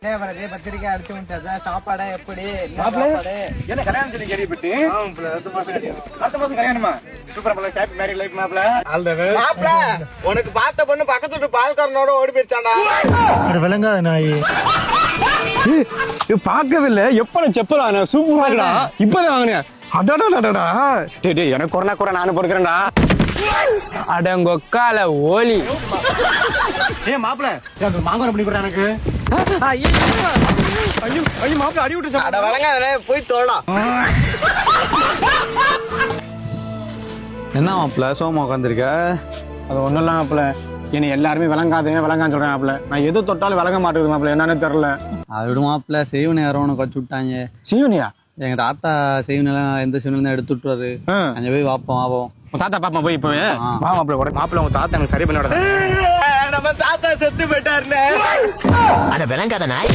பத்திரிக்கை அடிச்சு முடிச்சா சாப்பாடா எப்படி என்ன கல்யாணம் சொல்லி கேள்விப்பட்டு அடுத்த மாசம் கல்யாணமா சூப்பர் ஹாப்பி மேரிட் லைஃப் மாப்ள உனக்கு பார்த்த பொண்ணு பக்கத்து வீட்டு பால்காரனோட ஓடி போயிருச்சாண்டா. விளங்காத நாய் பார்க்கவே இல்ல எப்ப செப்பலா சூப்பரா இருக்கா இப்பதான் வாங்கினேன். அடாடா டேய் எனக்கு கொரோனா நானும் பொறுக்கிறேன்டா. அடங்கொக்கால ஓலி மாப்பிள மாங்கரம் பண்ணி கொடுறா எனக்கு. ஐயோ மாப்பிள அடி விட்டு அட வழங்காத போய் தோடா. என்ன மாப்பிள்ள சோமா உட்காந்துருக்க? அது ஒண்ணும் இல்ல மாப்பிள, என்னை எல்லாருமே விளங்கான்னு சொல்றேன் மாப்பிள. நான் எது தொட்டாலும் விளங்க மாட்டேங்குது மாப்பிள, என்னன்னு தெரியல. அது விட மாப்பிள்ள செய்வனை யாரோ உனக்கு வச்சு விட்டாங்க. சீவனியா? எங்க தாத்தா செய்வனெல்லாம் எந்த செய்வனா எடுத்து விட்டுறாரு. அங்க போய் வாப்போம். உன் தாத்தா பாப்பா போய் இப்பவே வா மாப்பிள. கூட மாப்பிள உங்க தாத்தா எனக்கு சரி பண்ணி விட. நம்ம தாத்தா செத்து போயிட்டாருன்னு அட விளங்காத நாய்.